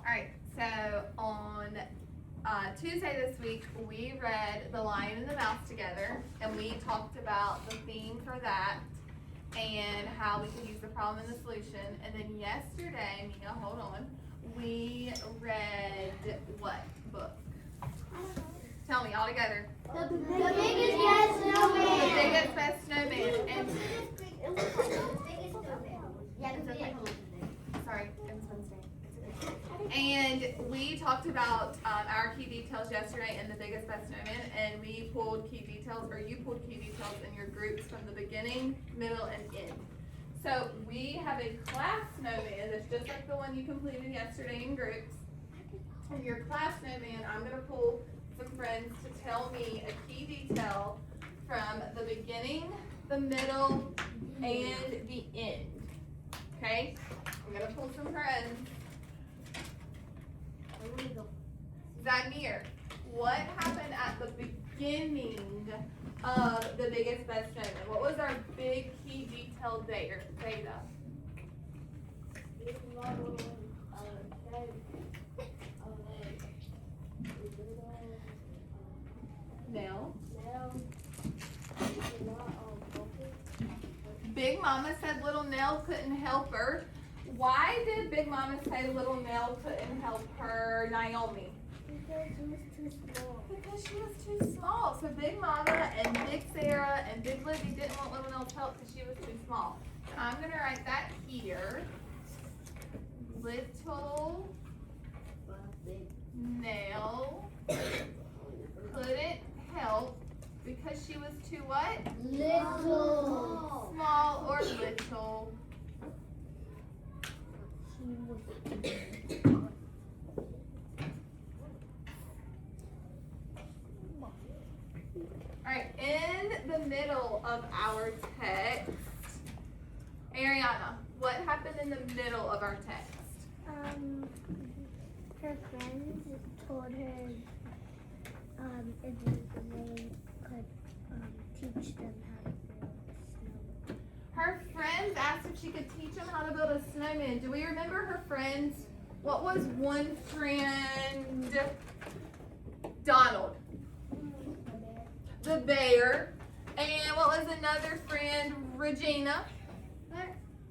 Alright, so on Tuesday this week, we read The Lion and the Mouse together, and we talked about the theme for that and how we could use the problem and the solution. And then yesterday, Mia, hold on, we read what book? Tell me all together. The biggest best snowman. The Biggest Best Snowman. And sorry, it was Wednesday. And we talked about our key details yesterday in The Biggest Best Snowman, and we pulled key details, or you pulled key details in your groups from the beginning, middle, and end. So we have a class snowman that's just like the one you completed yesterday in groups. And your class snowman, I'm going to pull some friends to tell me a key detail from the beginning, the middle, and the end. Okay? I'm going to pull some friends. Zagnir, what happened at the beginning of The Biggest Best Snowman? What was our big key detail there? Zeta. Nell. Big Mama said little Nell couldn't help her. Why did Big Mama say little Nell couldn't help her, Naomi? Because she was too small. Because she was too small. So Big Mama and Big Sarah and Big Lizzie didn't want little Nell's help because she was too small. So I'm going to write that here. Little Nell couldn't help because she was too what? Little. Small or little. Alright, in the middle of our text, Ariana, what happened in the middle of our text? Her friends told her if they could teach them how to build a snowman. Her friends asked if she could teach them how to build a snowman. Do we remember her friends? What was one friend? Donald. The bear. And what was another friend? Regina.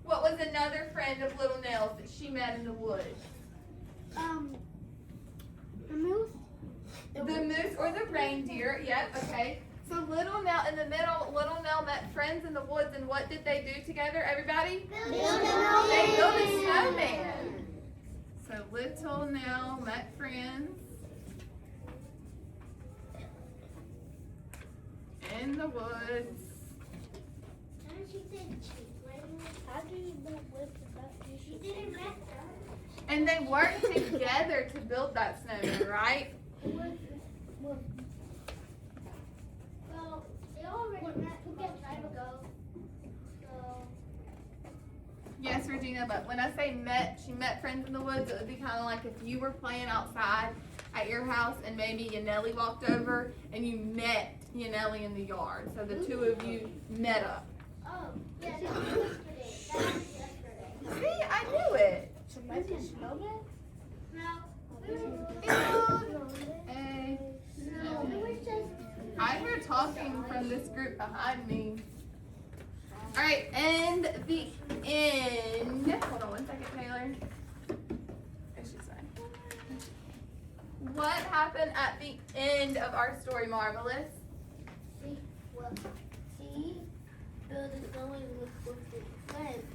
What was another friend of Little Nell's that she met in the woods? The moose. The moose or the reindeer. Yep, okay. So Little Nell, in the middle, Little Nell met friends in the woods, and what did they do together, everybody? Build a snowman. They built a snowman. So Little Nell met friends in the woods. And they worked together to build that snowman, right? Well, they already met time ago. So. Yes, Regina, but when I say met, she met friends in the woods, it would be kind of like if you were playing outside at your house and maybe Yanelli walked over and you met Yanelli in the yard. So the two of you met up. Oh, yeah, that was yesterday. That was yesterday. See, I knew it. Hey. I hear talking from this group behind me. All right, and the end. Hold on one second, Taylor. There she's fine. What happened at the end of our story, Marvelous? She built a snowman with her friends.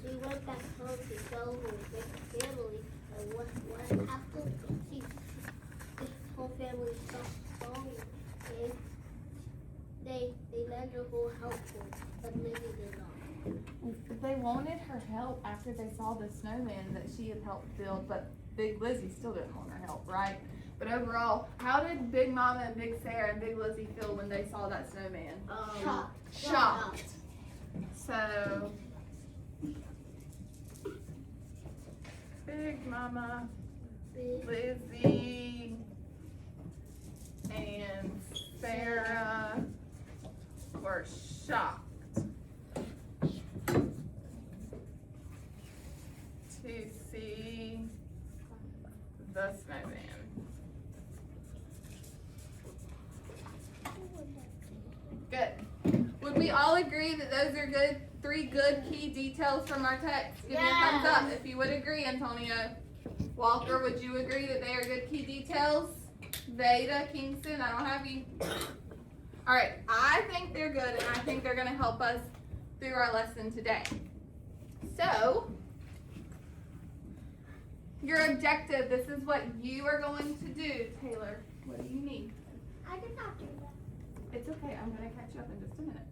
She went back home to go with her family. And what after this whole family stopped sewing, they lent her whole helpful, but Lily did not. They wanted her help after they saw the snowman that she had helped build, but Big Lizzie still didn't want her help, right? But overall, how did Big Mama and Big Sarah and Big Lizzie feel when they saw that snowman? Shocked. So, Big Mama, Lizzie, and Sarah were shocked to see the snowman. Good. Would we all agree that those are good, 3 good key details from our text? Give me a thumbs up if you would agree, Antonio. Walker, would you agree that they are good key details? Veda, Kingston, I don't have you. All right, I think they're good, and I think they're going to help us through our lesson today. So, your objective, this is what you are going to do, Taylor. What do you need? I did not do that. It's okay, I'm going to catch you up in just a minute.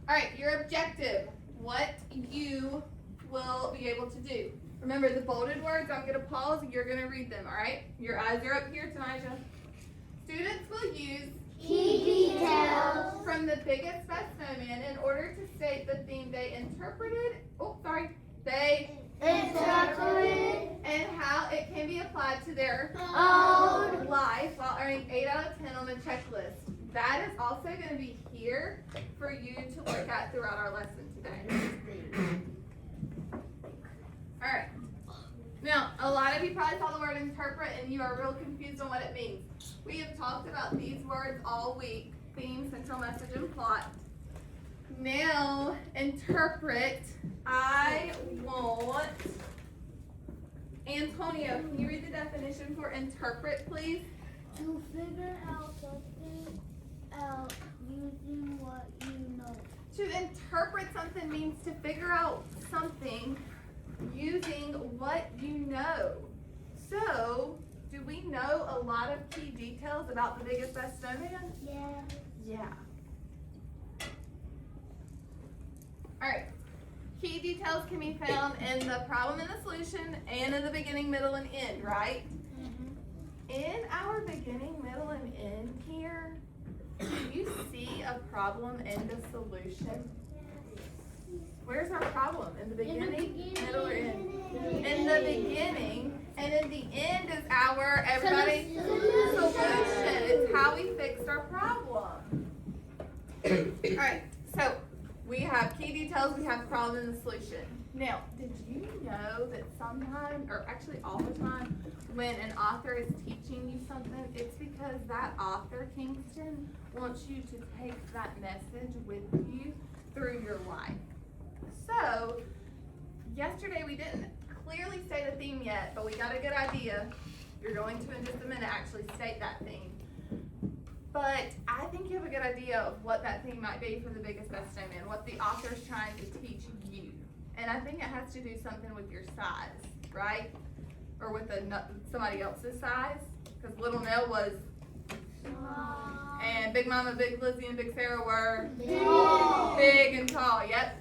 All right, your objective, what you will be able to do. Remember the bolded words, I'm going to pause, you're going to read them, all right? Your eyes are up here, Tanija. Students will use Key details. from the biggest best snowman in order to state the theme they interpreted, they Interpreted. and how it can be applied to their Own. life while earning 8 out of 10 on the checklist. That is also going to be here for you to look at throughout our lesson today. All right. Now, a lot of you probably saw the word interpret and you are real confused on what it means. We have talked about these words all week: theme, central message, and plot. Now, interpret. I want Antonio, can you read the definition for interpret, please? To figure out something out using what you know. To interpret something means to figure out something using what you know. So, do we know a lot of key details about the biggest best snowman? Yeah. Yeah. Alright. Key details can be found in the problem and the solution and in the beginning, middle, and end, right? In our beginning, middle, and end here, do you see a problem and a solution? Where's our problem? In the beginning, middle, or end? In the beginning, and in the end is our everybody solution. It's how we fixed our problem. Alright, so we have key details, we have problem and the solution. Now, did you know that sometimes, or actually all the time, when an author is teaching you something, it's because that author, Kingston, wants you to take that message with you through your life. So, yesterday we didn't clearly state a theme yet, but we got a good idea. You're going to in just a minute actually state that theme. But I think you have a good idea of what that theme might be for the biggest best snowman, what the author's trying to teach you. And I think it has to do something with your size, right? Or with somebody else's size. Because Little Nell was, and Big Mama, Big Lizzie, and Big Sarah were big and tall, yep.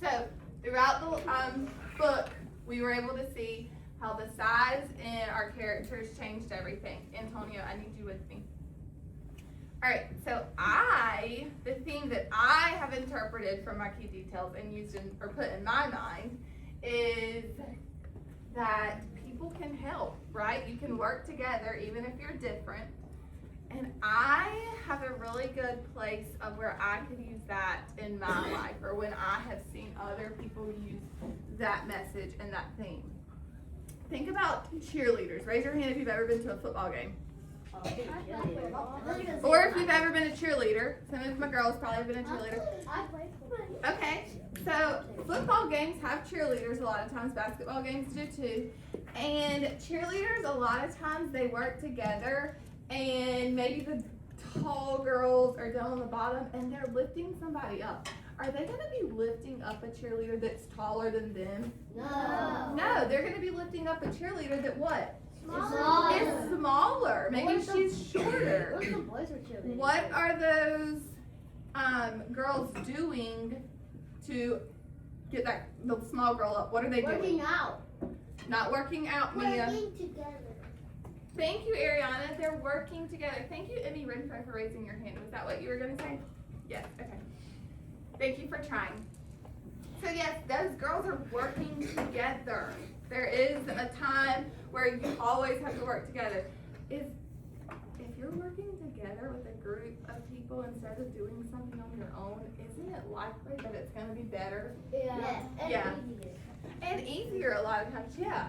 So, throughout the book, we were able to see how the size and our characters changed everything. Antonio, I need you with me. Alright, so the theme that I have interpreted from my key details and used or put in my mind is that people can help, right? You can work together even if you're different. And I have a really good place of where I could use that in my life, or when I have seen other people use that message and that theme. Think about cheerleaders. Raise your hand if you've ever been to a football game. Or if you've ever been a cheerleader. Some of my girls probably have been a cheerleader. Okay, so football games have cheerleaders a lot of times. Basketball games do too. And cheerleaders, a lot of times they work together, and maybe the tall girls are down on the bottom and they're lifting somebody up. Are they going to be lifting up a cheerleader that's taller than them? No. No, they're going to be lifting up a cheerleader that what? Smaller. Is smaller. Maybe she's shorter. What if the boys were cheerleaders? What are those girls doing to get the small girl up? What are they doing? Working out. Not working out, Mia. Working together. Thank you, Ariana. They're working together. Thank you, Emmy Renfro, for raising your hand. Was that what you were going to say? Yes. Okay. Thank you for trying. So yes, those girls are working together. There is a time where you always have to work together. If you're working together with a group of people instead of doing something on your own, isn't it likely that it's going to be better? Yeah. Yeah. And easier a lot of times, yeah.